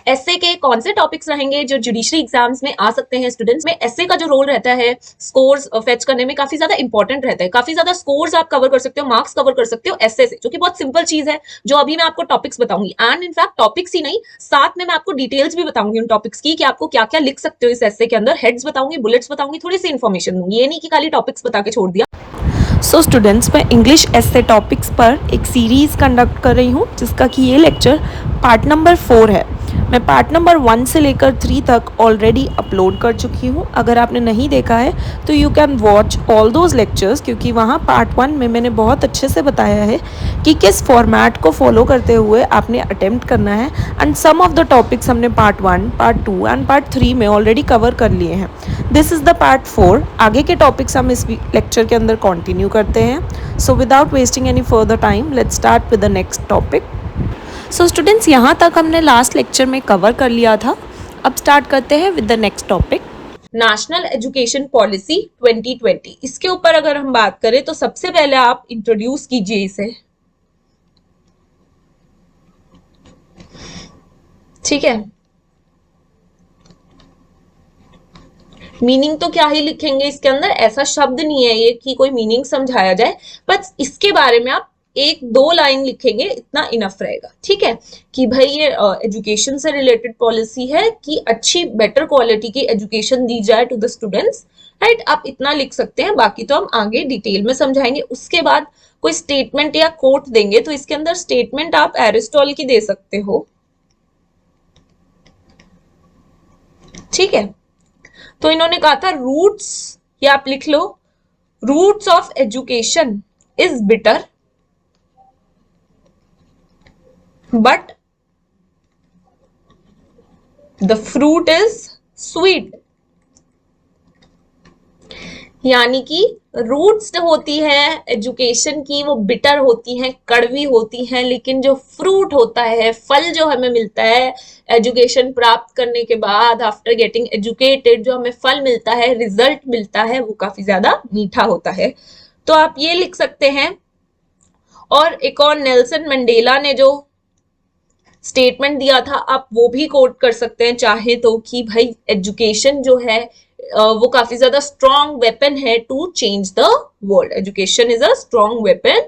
S A के कौन से टॉपिक्स रहेंगे जो जुडिशरी एग्जाम्स में आ सकते हैं स्टूडेंट्स में। एसए का जो रोल रहता है स्कोर्स फेच करने में काफी ज्यादा इंपॉर्टेंट रहता है, काफी ज्यादा स्कोर्स आप कवर कर सकते हो, मार्क्स कवर कर सकते हो एसए से, जो कि बहुत सिंपल चीज है जो अभी मैं आपको टॉपिक्स बताऊंगी। एंड इनफैक्ट टॉपिक्स ही नहीं, साथ में मैं आपको डिटेल्स भी बताऊंगी उन टॉपिक्स की कि आपको क्या क्या लिख सकते हो इस एसए के अंदर। हेड्स बताऊंगी, बुलेट्स बताऊंगी, थोड़ी सी इन्फॉर्मेशन दूंगी, ये नहीं कि खाली टॉपिक्स बता के छोड़ दिया। सो स्टूडेंट्स, मैं इंग्लिश एस्से टॉपिक्स पर एक सीरीज़ कंडक्ट कर रही हूँ जिसका कि ये लेक्चर पार्ट नंबर 4 है। मैं पार्ट नंबर 1 से लेकर 3 तक ऑलरेडी अपलोड कर चुकी हूँ। अगर आपने नहीं देखा है तो you can watch all those lectures, क्योंकि वहाँ पार्ट 1 में मैंने बहुत अच्छे से बताया है कि किस फॉर्मेट को फॉलो करते हुए आपने अटेम्प्ट करना है। And some of the topics हमने पार्ट 1, पार्ट 2 एंड पार्ट 3 में ऑलरेडी कवर कर लिए हैं। This is the part 4। आगे के टॉपिक्स हम इस लेक्चर के अंदर कंटिन्यू करते हैं। So without wasting any further time, let's start with the next topic. So students, यहाँ तक हमने लास्ट लेक्चर में कवर कर लिया था। अब स्टार्ट करते हैं with the next topic, national education policy 2020। इसके ऊपर अगर हम बात करें तो सबसे पहले आप इंट्रोड्यूस कीजिए इसे, ठीक है। मीनिंग तो क्या ही लिखेंगे इसके अंदर, ऐसा शब्द नहीं है ये कि कोई मीनिंग समझाया जाए, बस इसके बारे में आप एक दो लाइन लिखेंगे, इतना इनफ रहेगा, ठीक है। कि भाई ये एजुकेशन से रिलेटेड पॉलिसी है कि अच्छी बेटर क्वालिटी की एजुकेशन दी जाए टू द स्टूडेंट्स, राइट। आप इतना लिख सकते हैं, बाकी तो हम आगे डिटेल में समझाएंगे। उसके बाद कोई स्टेटमेंट या कोट देंगे तो इसके अंदर स्टेटमेंट आप एरिस्टॉटल की दे सकते हो, ठीक है। तो इन्होंने कहा था रूट्स, या आप लिख लो, roots of education is bitter but the fruit is sweet. यानी कि रूट्स होती है एजुकेशन की वो बिटर होती हैं, कड़वी होती हैं, लेकिन जो फ्रूट होता है, फल जो हमें मिलता है एजुकेशन प्राप्त करने के बाद, आफ्टर गेटिंग एजुकेटेड, जो हमें फल मिलता है, रिजल्ट मिलता है, वो काफी ज्यादा मीठा होता है। तो आप ये लिख सकते हैं। और एक और नेल्सन मंडेला ने जो स्टेटमेंट दिया था, आप वो भी कोट कर सकते हैं चाहे तो, कि भाई एजुकेशन जो है वो काफी ज्यादा स्ट्रॉन्ग वेपन है to change the world. Education is a strong weapon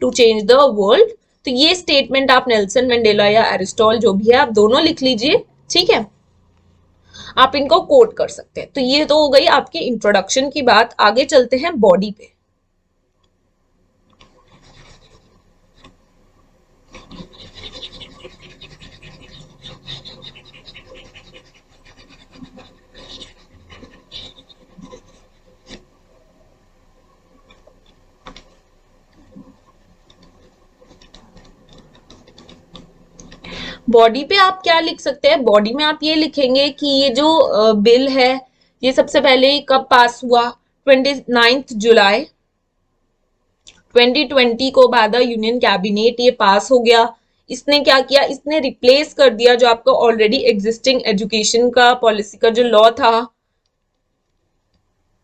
to change the world. तो ये स्टेटमेंट आप नेल्सन मंडेला या एरिस्टॉटल जो भी है, आप दोनों लिख लीजिए, ठीक है। आप इनको कोट कर सकते हैं। तो ये तो हो गई आपकी इंट्रोडक्शन की बात। आगे चलते हैं बॉडी पे। बॉडी पे आप क्या लिख सकते हैं, बॉडी में आप ये लिखेंगे कि ये जो बिल है ये सबसे पहले कब पास हुआ, 29 जुलाई 2020 को बाय द यूनियन कैबिनेट ये पास हो गया। इसने क्या किया, इसने रिप्लेस कर दिया जो आपका ऑलरेडी एग्जिस्टिंग एजुकेशन का पॉलिसी का जो लॉ था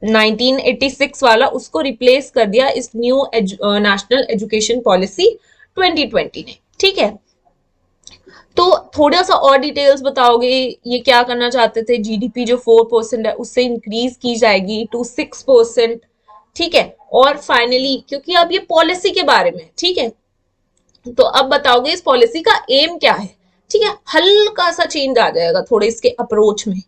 1986 वाला, उसको रिप्लेस कर दिया इस न्यू नेशनल एजुकेशन पॉलिसी 2020 ने, ठीक है। तो थोड़ा सा और डिटेल्स बताओगे, ये क्या करना चाहते थे, जीडीपी जो 4% है उससे इंक्रीज की जाएगी टू 6%, ठीक है। और फाइनली, क्योंकि अब ये पॉलिसी के बारे में, ठीक है, तो अब बताओगे इस पॉलिसी का एम क्या है, ठीक है। हल्का सा चेंज आ जाएगा थोड़े इसके अप्रोच में,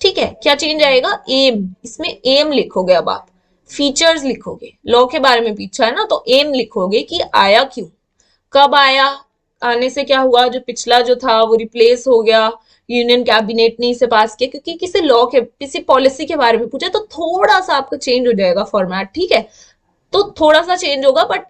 ठीक है। क्या चेंज आएगा, एम, इसमें एम लिखोगे, अब आप फीचर्स लिखोगे, लॉ के बारे में पूछा है ना, तो एम लिखोगे कि आया क्यों, कब आया, आने से क्या हुआ, जो पिछला जो था वो रिप्लेस हो गया, यूनियन कैबिनेट ने इसे पास किया, क्योंकि किसी लॉ के, किसी पॉलिसी के बारे में पूछा तो थोड़ा सा आपका चेंज हो जाएगा फॉर्मेट, ठीक है। तो थोड़ा सा चेंज होगा, बट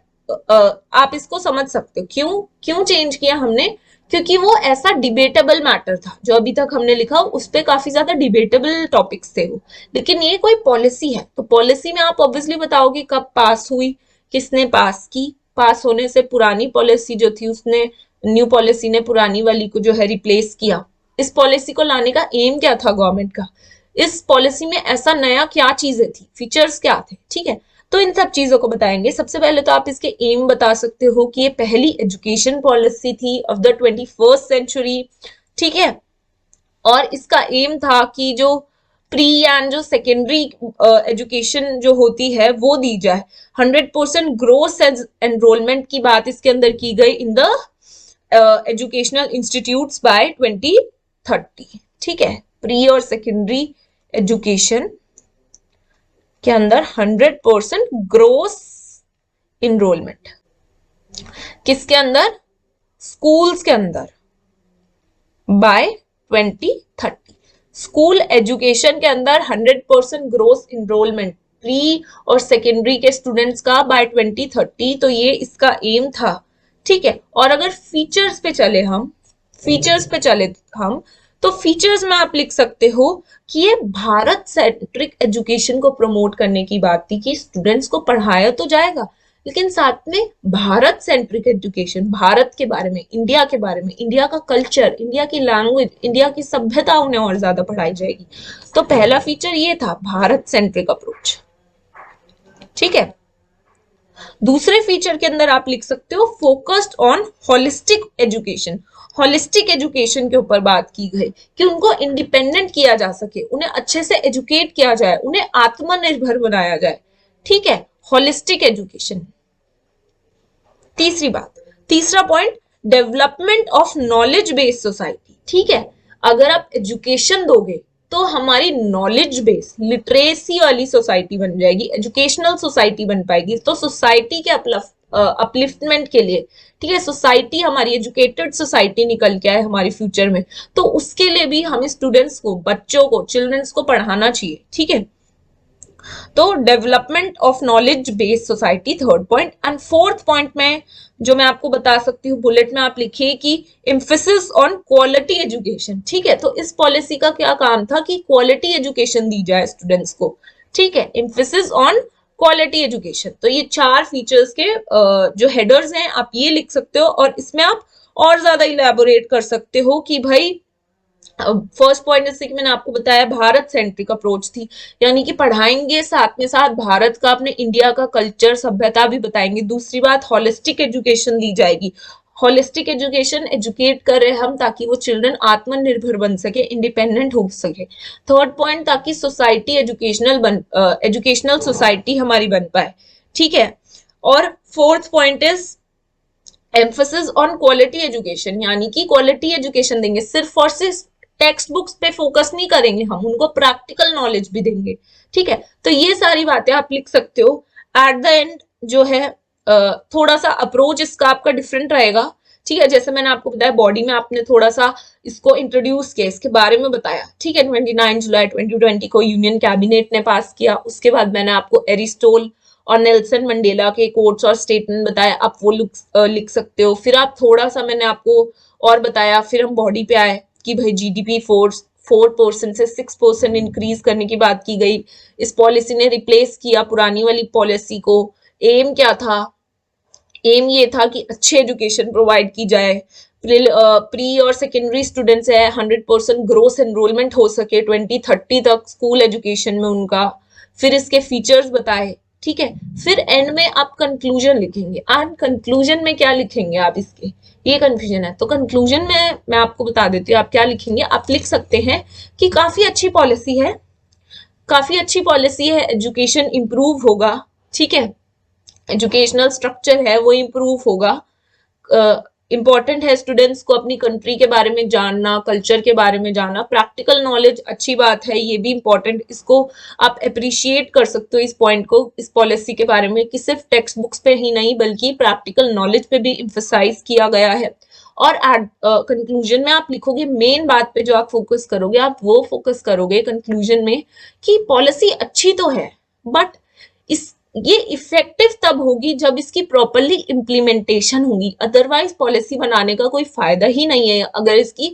आप इसको समझ सकते हो क्यों क्यों चेंज किया हमने, क्योंकि वो ऐसा डिबेटेबल मैटर था जो अभी तक हमने लिखा, उस पर काफी ज्यादा डिबेटेबल टॉपिक्स थे वो। लेकिन ये कोई पॉलिसी है, तो पॉलिसी में आप ऑब्वियसली बताओगे कब पास हुई, किसने पास की, पास होने से पुरानी पॉलिसी जो थी उसने, न्यू पॉलिसी ने पुरानी वाली को जो है रिप्लेस किया। इस पॉलिसी को लाने का एम क्या था गवर्नमेंट का, इस पॉलिसी में ऐसा नया क्या चीजें थी, फीचर्स क्या थे, ठीक है। तो इन सब चीजों को बताएंगे। सबसे पहले तो आप इसके एम बता सकते हो कि ये पहली एजुकेशन पॉलिसी थी ऑफ द 21st सेंचुरी, ठीक है। और इसका एम था कि जो प्री एंड जो सेकेंडरी एजुकेशन जो होती है वो दी जाए। 100% ग्रोस एनरोलमेंट की बात इसके अंदर की गई in the educational institutes by 2030। ठीक है, प्री और सेकेंडरी एजुकेशन के अंदर 100% ग्रोस इनरोलमेंट, किसके अंदर? स्कूल्स के अंदर बाय 2030। स्कूल एजुकेशन के अंदर 100% ग्रोस इनरोलमेंट प्री और सेकेंडरी के स्टूडेंट्स का बाय 2030, तो ये इसका एम था। ठीक है, और अगर फीचर्स पे चले हम, तो फीचर्स में आप लिख सकते हो कि ये भारत सेंट्रिक एजुकेशन को प्रमोट करने की बात थी कि स्टूडेंट्स को पढ़ाया तो जाएगा, लेकिन साथ में भारत सेंट्रिक एजुकेशन, भारत के बारे में, इंडिया के बारे में, इंडिया का कल्चर, इंडिया की लैंग्वेज, इंडिया की सभ्यता उन्हें और ज्यादा पढ़ाई जाएगी। तो पहला फीचर ये था, भारत सेंट्रिक अप्रोच। ठीक है, दूसरे फीचर के अंदर आप लिख सकते हो focused on holistic education. Holistic education के ऊपर बात की गई कि उनको इंडिपेंडेंट किया जा सके, उन्हें अच्छे से एजुकेट किया जाए, उन्हें आत्मनिर्भर बनाया जाए। ठीक है, होलिस्टिक एजुकेशन। तीसरा point, development of knowledge based society. ठीक है, अगर आप एजुकेशन दोगे तो हमारी नॉलेज बेस, लिटरेसी वाली सोसाइटी बन जाएगी, एजुकेशनल सोसाइटी बन पाएगी। तो सोसाइटी के अपलिफ्टमेंट के लिए, ठीक है, सोसाइटी हमारी एजुकेटेड सोसाइटी निकल के आए हमारे फ्यूचर में, तो उसके लिए भी हमें स्टूडेंट्स को, बच्चों को, चिल्ड्रंस को पढ़ाना चाहिए। ठीक है, तो development of knowledge based society, third point. And fourth point में जो मैं आपको बता सकती हूँ, बुलेट में आप लिखिए कि एम्फेसिस ऑन क्वालिटी एजुकेशन। ठीक है, तो इस पॉलिसी का क्या काम था कि क्वालिटी एजुकेशन दी जाए स्टूडेंट्स को। ठीक है, एम्फेसिस ऑन क्वालिटी एजुकेशन। तो ये 4 फीचर्स के जो हेडर्स हैं आप ये लिख सकते हो, और इसमें आप और ज्यादा इलेबोरेट कर सकते हो कि भाई फर्स्ट पॉइंट जैसे कि मैंने आपको बताया भारत सेंट्रिक अप्रोच थी, यानी कि पढ़ाएंगे, साथ में साथ भारत का, अपने इंडिया का कल्चर, सभ्यता भी बताएंगे। दूसरी बात, होलिस्टिक एजुकेशन दी जाएगी। होलिस्टिक एजुकेशन एजुकेट कर रहे हम ताकि वो चिल्ड्रन आत्मनिर्भर बन सके, इंडिपेंडेंट हो सके। थर्ड पॉइंट, ताकि सोसाइटी एजुकेशनल सोसाइटी हमारी बन पाए। ठीक है, और fourth point is emphasis on quality education, यानी कि क्वालिटी एजुकेशन देंगे, सिर्फ और सिर्फ टेक्स्ट बुक्स पे फोकस नहीं करेंगे, हम उनको प्रैक्टिकल नॉलेज भी देंगे। ठीक है, तो ये सारी बातें आप लिख सकते हो। एट द एंड जो है थोड़ा सा अप्रोच इसका आपका डिफरेंट रहेगा। ठीक है, जैसे मैंने आपको बताया, बॉडी में आपने थोड़ा सा इसको इंट्रोड्यूस किया, इसके बारे में बताया। ठीक है, 29 जुलाई 2020 को यूनियन कैबिनेट ने पास किया। उसके बाद मैंने आपको एरिस्टोल और नेल्सन मंडेला के कोट्स और स्टेटमेंट बताया, आप वो लिख सकते हो। फिर आप थोड़ा सा मैंने आपको और बताया, फिर हम बॉडी पे आए कि भाई जीडीपी 4% से 6% इंक्रीज करने की बात की गई। इस पॉलिसी ने रिप्लेस किया पुरानी वाली पॉलिसी को। एम क्या था? एम ये था कि अच्छी एजुकेशन प्रोवाइड की जाए, प्री और सेकेंडरी स्टूडेंट्स है 100% ग्रोस एनरोलमेंट हो सके 2030 तक स्कूल एजुकेशन में उनका। फिर इसके फीचर्स बताए। ठीक है, फिर एंड में आप कंक्लूजन लिखेंगे। एंड कंक्लूजन में क्या लिखेंगे आप, इसके ये कंफ्यूजन है, तो कंक्लूजन में मैं आपको बता देती हूँ आप क्या लिखेंगे। आप लिख सकते हैं कि काफी अच्छी पॉलिसी है, काफी अच्छी पॉलिसी है, एजुकेशन इंप्रूव होगा। ठीक है, एजुकेशनल स्ट्रक्चर है वो इंप्रूव होगा। इंपॉर्टेंट है स्टूडेंट्स को अपनी कंट्री के बारे में जानना, कल्चर के बारे में जानना। प्रैक्टिकल नॉलेज अच्छी बात है, ये भी इंपॉर्टेंट, इसको आप अप्रिशिएट कर सकते हो इस पॉइंट को, इस पॉलिसी के बारे में, कि सिर्फ टेक्स्ट बुक्स पे ही नहीं बल्कि प्रैक्टिकल नॉलेज पे भी इम्फेसाइज किया गया है। और कंक्लूजन में आप लिखोगे, मेन बात पे जो आप फोकस करोगे, आप वो फोकस करोगे कंक्लूजन में कि पॉलिसी अच्छी तो है, बट ये इफेक्टिव तब होगी जब इसकी प्रॉपरली इम्प्लीमेंटेशन होगी। अदरवाइज पॉलिसी बनाने का कोई फायदा ही नहीं है अगर इसकी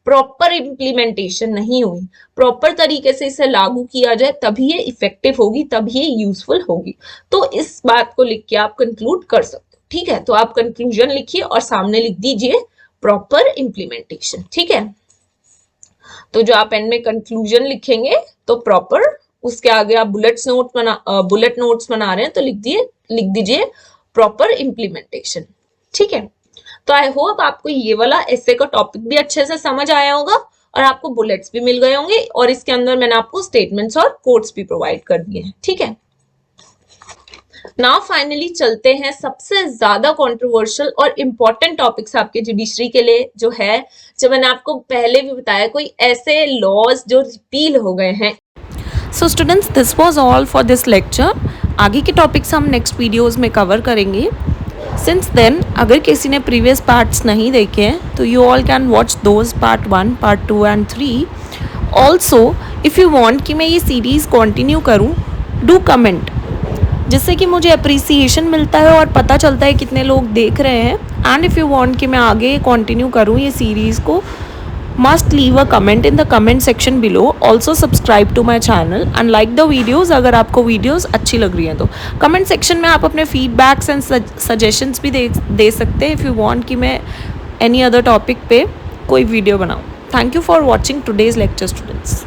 प्रॉपर इम्प्लीमेंटेशन नहीं हुई, प्रॉपर तरीके से इसे लागू किया जाए, तभी ये इफेक्टिव होगी, तभी ये यूजफुल होगी। तो इस बात को लिख के आप कंक्लूड कर सकते हो। ठीक है, तो आप कंक्लूजन लिखिए और सामने लिख दीजिए प्रॉपर इम्प्लीमेंटेशन। ठीक है, तो जो आप एंड में कंक्लूजन लिखेंगे तो प्रॉपर, उसके आगे आप बुलेट नोट्स बना रहे हैं तो लिख दीजिए प्रॉपर इम्प्लीमेंटेशन। ठीक है, तो आई होप आपको ये वाला ऐसे का टॉपिक भी अच्छे से समझ आया होगा और आपको बुलेट्स भी मिल गए होंगे और इसके अंदर मैंने आपको स्टेटमेंट्स और कोट्स भी प्रोवाइड कर दिए हैं, ठीक है। नाउ फाइनली चलते हैं सबसे ज्यादा कंट्रोवर्शियल और इंपॉर्टेंट टॉपिक्स आपके जुडिशरी के लिए, जो है, जो मैंने आपको पहले भी बताया, कोई ऐसे लॉज जो रिपील हो गए हैं। So students, this was all for this lecture. आगे के टॉपिक्स हम नेक्स्ट वीडियोस में कवर करेंगे। सिंस देन, अगर किसी ने प्रीवियस पार्ट्स नहीं देखे हैं तो you all can watch those part 1, part 2 and 3। Also if you want कि मैं ये सीरीज़ कंटिन्यू करूँ, डू कमेंट, जिससे कि मुझे अप्रिसिएशन मिलता है और पता चलता है कितने लोग देख रहे हैं। एंड इफ़ यू वांट कि मैं आगे कंटिन्यू करूँ ये सीरीज़ को, must leave a comment in the comment section below. Also subscribe to my channel and like the videos अगर आपको वीडियोस अच्छी लग रही हैं तो। कमेंट सेक्शन में आप अपने फीडबैक्स एंड सजेशंस भी दे सकते हैं इफ़ यू वांट कि मैं एनी अदर टॉपिक पे कोई वीडियो बनाऊँ। Thank you for watching today's lecture students.